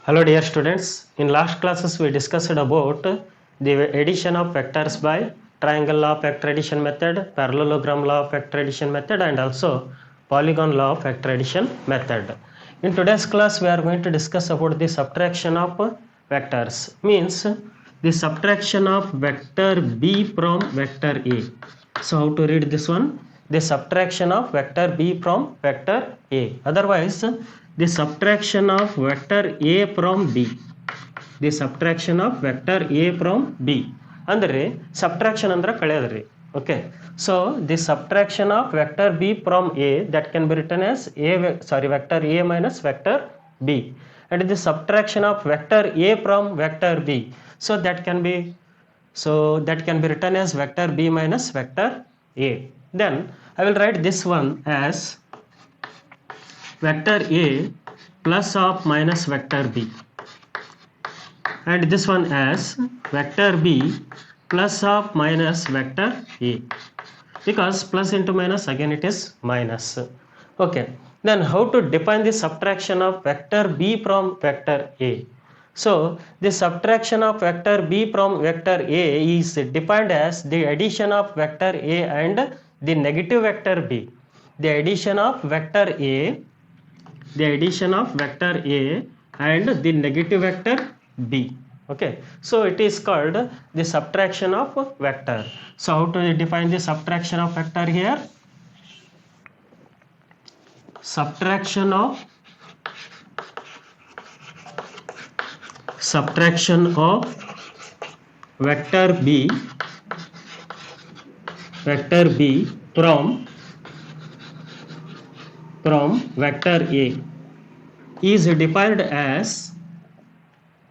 Hello dear students, in last classes we discussed about the addition of vectors by triangle law of vector addition method, parallelogram law of vector addition method and also polygon law of vector addition method. In today's class we are going to discuss about the subtraction of vectors, means the subtraction of vector b from vector a. So how to read this one? The subtraction of vector b from vector a. Otherwise, the subtraction of vector a from b. The subtraction of vector a from b. ಅಂದರೆ subtraction ಅಂದ್ರೆ ಕಳೆಯೋದ್ರಿ. Okay. So the subtraction of vector b from a, that can be written as vector a minus vector b. And the subtraction of vector a from vector b. So that can be written as vector b minus vector a. Then I will write this one as vector a plus of minus vector b, and this one as vector b plus of minus vector a, because plus into minus again it is minus. Okay, then how to define the subtraction of vector b from vector a? So the subtraction of vector b from vector a is defined as the addition of vector a and the negative vector b. The addition of vector a and the negative vector b. Okay, so it is called the subtraction of vector. So how to define the subtraction of vector here? Subtraction of vector b from vector a is defined as the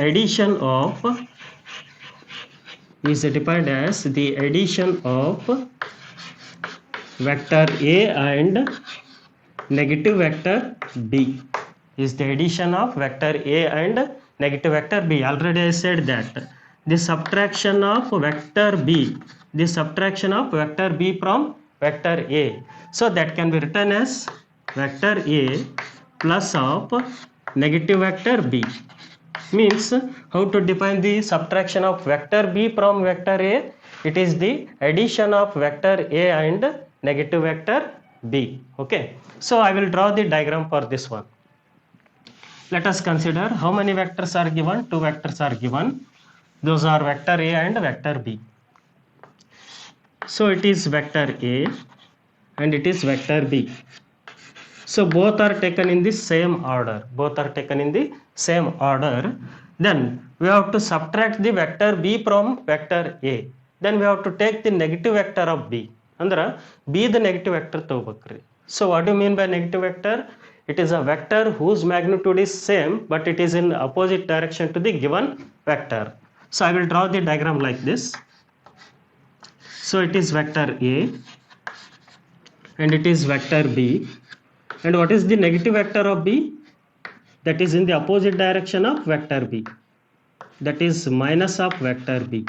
addition of vector a and negative vector b. Is the addition of vector a and negative vector b. Already I said that the subtraction of vector b from vector a, so that can be written as vector a plus of negative vector b. Means how to define the subtraction of vector b from vector a? It is the addition of vector a and negative vector b. Okay, so I will draw the diagram for this one. Let us consider how many vectors are given. Two vectors are given. Those are vector a and vector b. So it is vector a and it is vector b. So both are taken in the same order. Then we have to subtract the vector b from vector a. Then we have to take the negative vector of b. Andra b the negative vector togobekri. So what do you mean by negative vector? It is a vector whose magnitude is same but it is in opposite direction to the given vector. So I will draw the diagram like this. So it is vector a and it is vector b. And what is the negative vector of b? That is in the opposite direction of vector b. That is minus of vector b.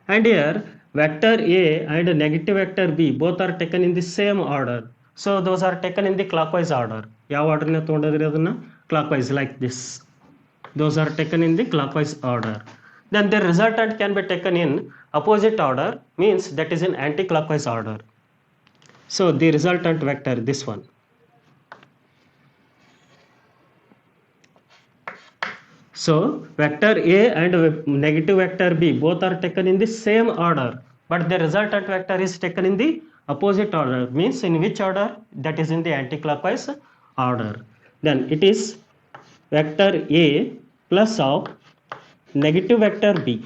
And here vector a and negative vector b both are taken in the same order. So those are taken in the clockwise order. Yav order ne tondadri adanna? Clockwise, like this. Those are taken in the clockwise order. Then the resultant can be taken in opposite order, means that is in anti-clockwise order. So the resultant vector, this one. So vector a and negative vector b both are taken in the same order, but the resultant vector is taken in the opposite order. Means in which order? That is in the anti-clockwise order. Then it is vector a plus of negative vector b.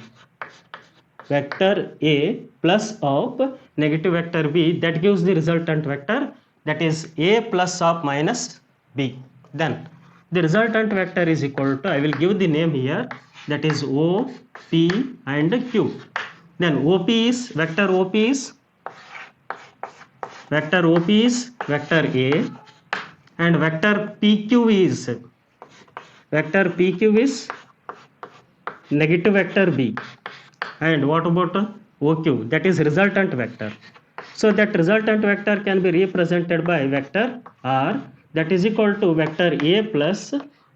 Vector a plus of negative vector b, that gives the resultant vector, that is a plus of minus b. Then the resultant vector is equal to, I will give the name here, that is O, P and Q. Then OP is vector A and vector PQ is negative vector B. And what about OQ? That is resultant vector. So that resultant vector can be represented by vector r, that is equal to vector a plus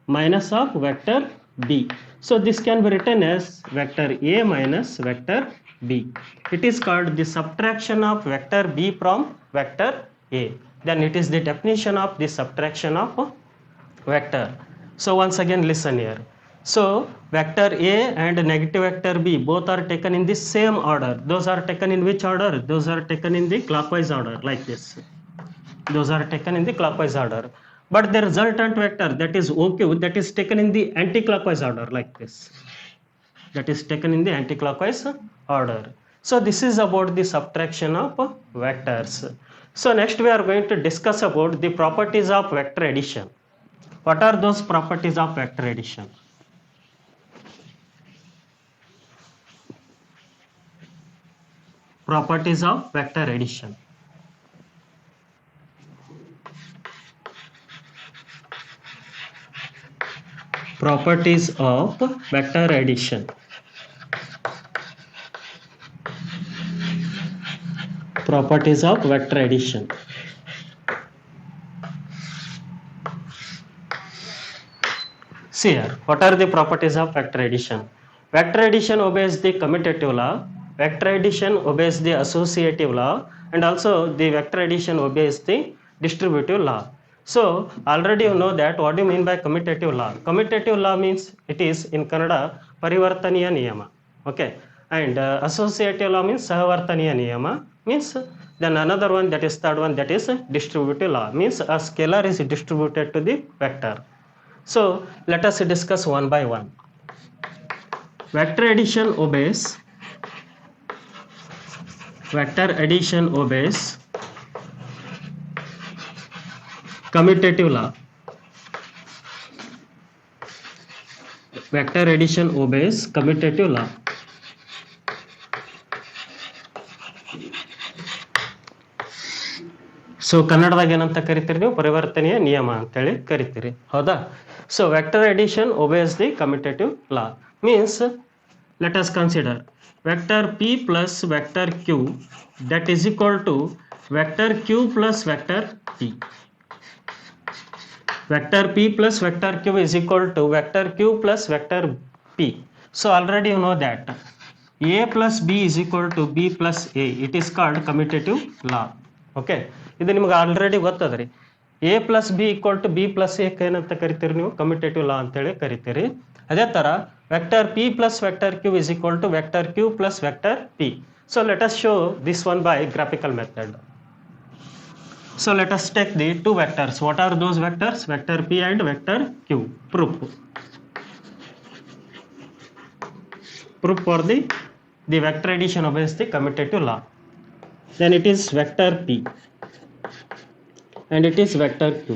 minus of vector b. So this can be written as vector a minus vector b. It is called the subtraction of vector b from vector a. Then it is the definition of the subtraction of vector. So once again listen here. So vector a and negative vector b both are taken in the same order. Those are taken in which order? Those are taken in the clockwise order, like this. Those are taken in the clockwise order. But the resultant vector, that is OQ, that is taken in the anti-clockwise order, like this. That is taken in the anti-clockwise order. So this is about the subtraction of vectors. So next we are going to discuss about the properties of vector addition. What are those properties of vector addition? Properties of vector addition. Properties of vector addition. Properties of vector addition. See here, what are the properties of vector addition? Vector addition obeys the commutative law, vector addition obeys the associative law, and also the vector addition obeys the distributive law. So already you know that what do you mean by commutative law? Commutative law means it is in Kannada Parivartaniya Niyama. Okay, and associative law means Sahavartaniya Niyama, means then another one, that is third one, that is distributive law, means a scalar is distributed to the vector. So let us discuss one by one. Vector addition obeys commutative law. Vector addition obeys commutative law. So ಕನ್ನಡದಾಗ ಏನಂತ ಕರಿತೀರಿ ನೀವು? ಪರಿವರ್ತನೆಯ ನಿಯಮ ಅಂತೇಳಿ ಕರಿತೀರಿ, ಹೌದಾ? So vector addition obeys the commutative law, means let us consider vector p plus vector q, that is equal to vector q plus vector p. Vector p plus vector q is equal to vector q plus vector p. So already you know that a plus b is equal to b plus a. It is called commutative law. Okay, ಇದು ನಿಮ್ಗೆ already ಗೊತ್ತದ್ರಿ. A plus B equal to B plus A ಏನಂತ ಕರಿತೀರಿ ನೀವು? Commutative law ಅಂತೇಳಿ ಕರಿತೀರಿ. ಅದೇ ಥರ vector P plus vector Q is equal to vector Q plus vector P. So let us show this one by graphical method. So let us take the two vectors. What are those vectors? Vector p and vector q. Proof for the vector addition obeys the commutative law. Then it is vector p and it is vector q,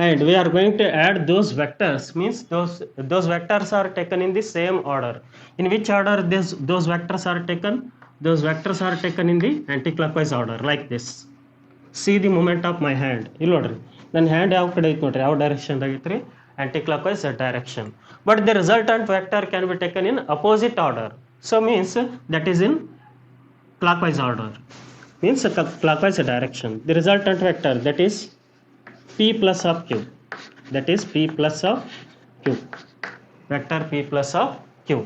and we are going to add those vectors, means those vectors are taken in the same order. In which order those vectors are taken? Those vectors are taken in the anti-clockwise order, like this. See the movement of my hand. ಇಲ್ಲಿ ನೋಡ್ರಿ, ನನ್ನ hand ಯಾವ ಕಡೆ ಐತೆ ನೋಡ್ರಿ, ಯಾವ ಡೈರೆಕ್ಷನ್ದಾಗ ಐತ್ರಿ? Aunty-clockwise direction. But the resultant vector can be taken in opposite order. So means that is in clockwise order, means clockwise direction. The resultant vector, that is p plus of q, that is p plus of q, vector p plus of q.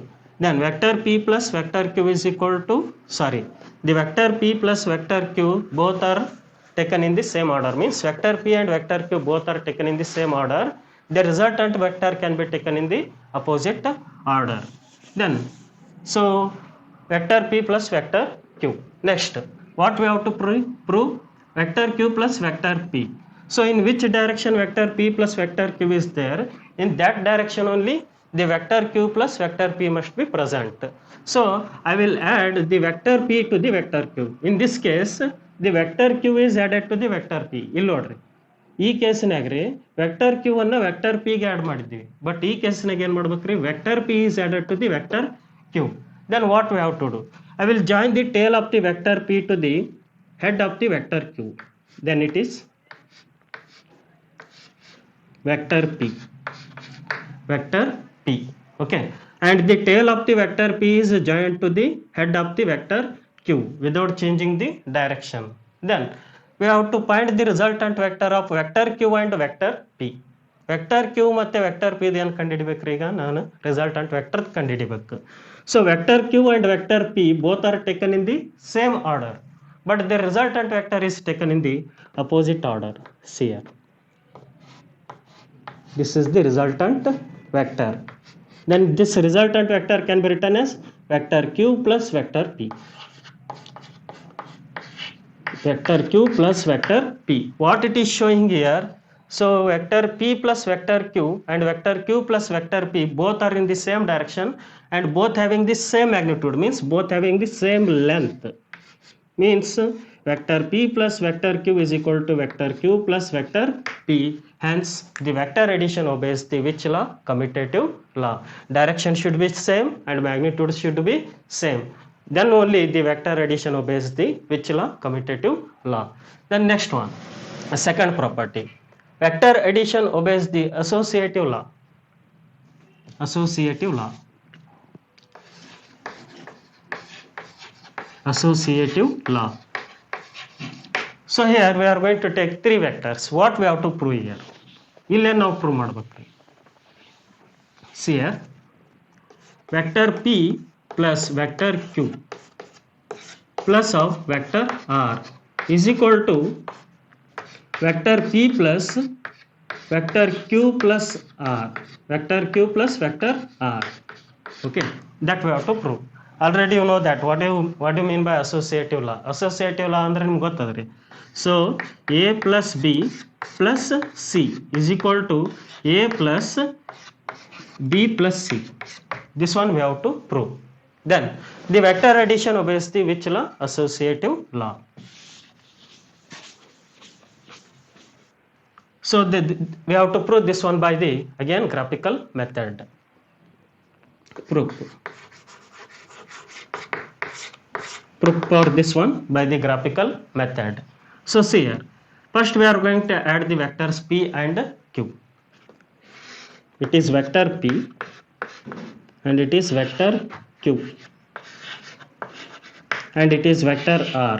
Then vector p plus vector q is equal to, sorry, the vector p plus vector q both are taken in the same order, means vector p and vector q both are taken in the same order. The resultant vector can be taken in the opposite order. Then so vector p plus vector q. Next, what we have to prove? Vector q plus vector p. So in which direction vector p plus vector q is there, in that direction only the vector q plus vector p must be present. So I will add the vector p to the vector q. In this case the vector q is added to the vector p. ಇಲ್ಲಿ ನೋಡ್ರಿ, ಈ ಕೇಸ್ನಾಗ್ರಿ vector Q ಅನ್ನ vector P ಗೆ add ಮಾಡಿದ್ವಿ. But ಈ ಕೇಸ್ನಾಗ ಏನ್ ಮಾಡ್ಬೇಕ್ರಿ? Vector P is added to the vector q. Then what we have to do? I will join the tail of the vector p to the head of the vector q. Then it is vector p. Okay, and the tail of the vector p is joined to the head of the vector q. q without changing the direction. Then we have to find the resultant vector of vector q and vector p. Vector Q ಮತ್ತು vector P ಏನು ಕಂಡುಹಿಡಿಬೇಕ್ರಿ? ಈಗ ನಾನು resultant vector ಕಂಡುಹಿಡಿಬೇಕು. So vector Q and vector P both are taken in the same order, but the resultant vector is taken in the opposite order. C R, this is the resultant vector. Then this resultant vector can be written as vector q plus vector p. Vector q plus vector p. What it is showing here? So vector p plus vector q and vector q plus vector p both are in the same direction and both having the same magnitude, means both having the same length. Means vector p plus vector q is equal to vector q plus vector p. Hence the vector addition obeys the which law? Commutative law. Direction should be same and magnitude should be same. Then only the vector addition obeys the which law? Commutative law. Then next one, a second property. Vector addition obeys the associative law. Associative law. Associative law. So here we are going to take three vectors. What we have to prove here? ಇಲ್ಲೇ ನಾವು prove ಮಾಡಬೇಕು. See here, vector p plus vector q plus of vector r is equal to vector p plus vector q plus r. Vector q plus vector r. Okay, that we have to prove. Already you know that. What do you mean by associative law? Associative law ಅಂದ್ರೆ ನಿಮ್ಗೆ ಗೊತ್ತದ್ರಿ. So a plus b plus c is equal to a plus b plus c. This one we have to prove. Then the vector addition obeys the which law? Associative law. So we have to prove this one by the again graphical method. Proof for this one by the graphical method. So see here, first we are going to add the vectors p and q. It is vector p and it is vector q and it is vector r.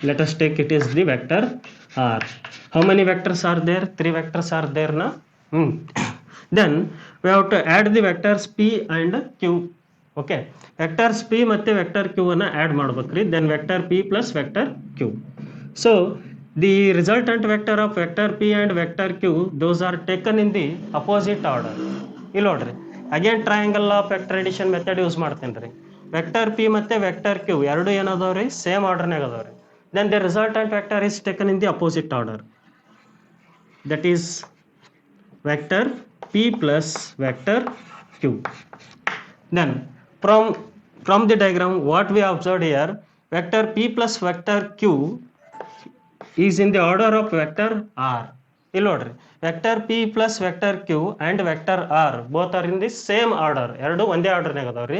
Let us take it is the vector r. How many vectors are there? Three vectors are there now. Then we have to add the vectors p and q. Okay, vectors p ಮತ್ತೆ vector q ಅನ್ನು add ಮಾಡಬೇಕ್ರಿ. Then vector p plus vector q. So the resultant vector of vector p and vector q, those are taken in the opposite order. ಇಲ್ಲಿ ನೋಡ್ರಿ, again triangle of vector addition method use ಮಾಡ್ತೀನಿ ರೀ. Vector P ಮತ್ತು vector Q ಎರಡು ಏನದಾವ್ರಿ? Same ಆರ್ಡರ್ನಾಗ ಅದಾವ್ರಿ. Then the resultant vector is taken in the opposite order. That is vector p plus vector q. Then from the diagram what we observed here, vector p plus vector q is in the order of vector r. ಇಲ್ಲಿ ನೋಡ್ರಿ, vector p plus vector q and vector r both are in the same order. ಎರಡು ಒಂದೇ ಆರ್ಡರ್ನಾಗ ಅದಾವ್ರಿ.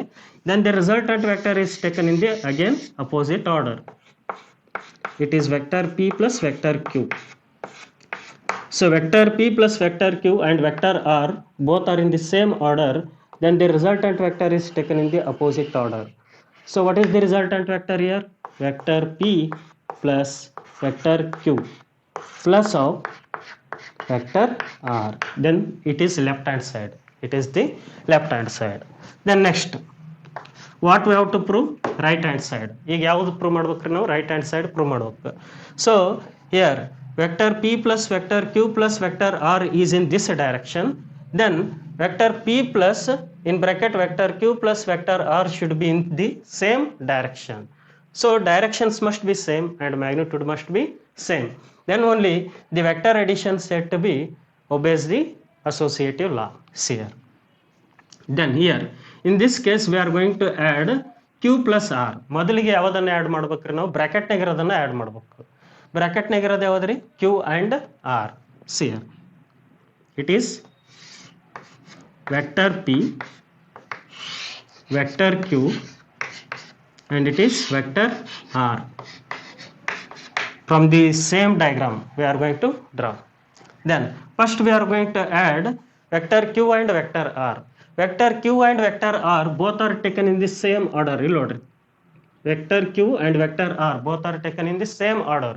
Then the resultant vector is taken in the again opposite order. It is vector p plus vector q. So vector p plus vector q and vector r both are in the same order. Then the resultant vector is taken in the opposite order. So what is the resultant vector here? Vector p plus vector q plus of vector r. Then it is left hand side. It is the left hand side. Then next, what we have to prove? Right hand side. ಈಗ ಯಾವುದು prove ಮಾಡ್ಬೇಕ್ರಿ ನಾವು? Right hand side prove ಮಾಡ್ಬೇಕು. So here vector p plus vector q plus vector r is in this direction. Then vector p plus in bracket vector q plus vector r should be in the same direction. So directions must be same and magnitude must be same. Then only the vector addition said to be obeys the associative law. See here. Then here in this case we are going to add q plus r. ಮೊದಲಿಗೆ ಯಾವುದನ್ನು add ಮಾಡ್ಬೇಕ್ರಿ ನಾವು? ಬ್ರಾಕೆಟ್ನಾಗ ಇರೋದನ್ನು add ಮಾಡ್ಬೇಕು. ಬ್ರಾಕೆಟ್ನಾಗ ಇರೋದು ಯಾವ್ದ್ರಿ? q and r. See here, it is vector p, vector q and it is vector r. From the same diagram we are going to draw. Then first we are going to add vector q and vector r. Vector q and vector r both are taken in the same order. ಇಲ್ಲಿ ನೋಡ್ರಿ, vector q and vector r both are taken in the same order,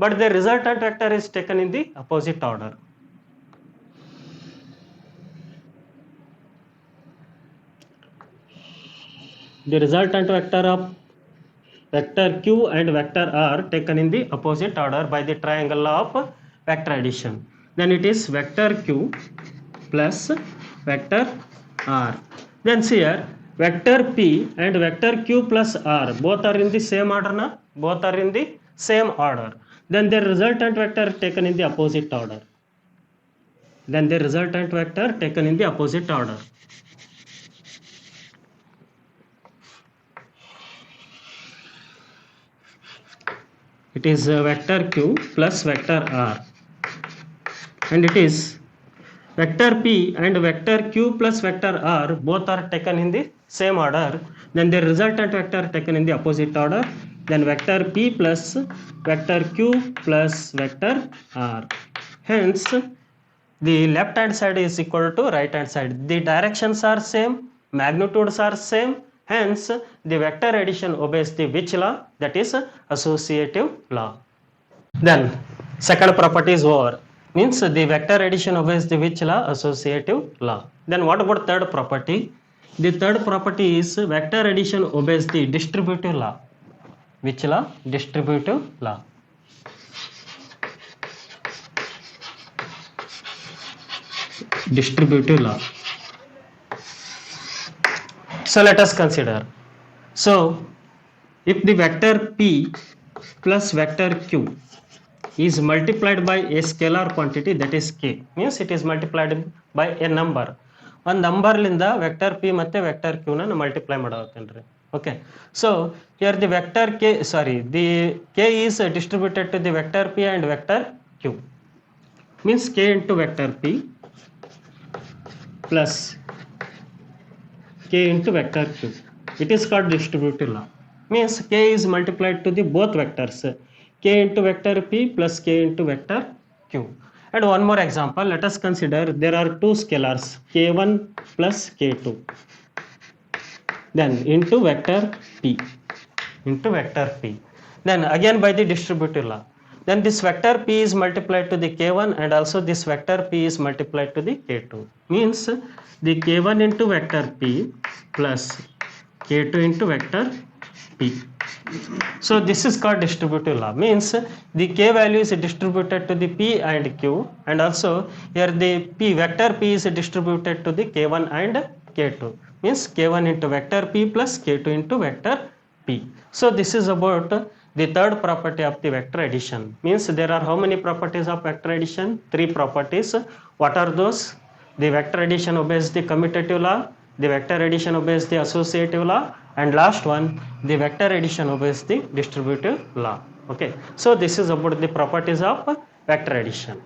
but the resultant vector is taken in the opposite order. The resultant vector of vector q and vector r taken in the opposite order by the triangle of vector addition. Then it is vector q plus vector r. Then see here, vector p and vector q plus r both are in the same order na? Both are in the same order. Then the resultant vector taken in the opposite order. Then the resultant vector taken in the opposite order. It is vector q plus vector r, and it is vector p and vector q plus vector r both are taken in the same order. Then the resultant vector taken in the opposite order. Then vector p plus vector q plus vector r. Hence the left hand side is equal to right hand side. The directions are same, magnitudes are same. Hence the vector addition obeys the which law? That is associative law. Then second property is over. Means the vector addition obeys the which law? Associative law. Then what about third property? The third property is vector addition obeys the distributive law. Which law? Distributive law. Distributive law. So let us consider. So if the vector p plus vector q is multiplied by a scalar quantity, that is k, means it is multiplied by a number. ಒಂದು ನಂಬರ್ಲಿಂದ vector P ಮತ್ತು vector ಕ್ಯೂನ multiply ಮಾಡೋತ್ತೇನ್ರಿ. Okay, so here the vector K the K is distributed to the vector P and vector Q, means K into vector P plus k into vector q. It is called distributive law. Means k is multiplied to the both vectors, k into vector p plus k into vector q. And one more example, let us consider there are two scalars k1 plus k2, then into vector p, then again by the distributive law. Then this vector p is multiplied to the k1 and also this vector p is multiplied to the k2. Means the k1 into vector p plus k2 into vector p. So this is called distributive law. Means the k value is distributed to the p and q, and also here the p vector p is distributed to the k1 and k2. Means k1 into vector p plus k2 into vector p. So this is about the third property of the vector addition. Means there are how many properties of vector addition? Three properties. What are those? The vector addition obeys the commutative law, the vector addition obeys the associative law, and last one, the vector addition obeys the distributive law. Okay, so this is about the properties of vector addition.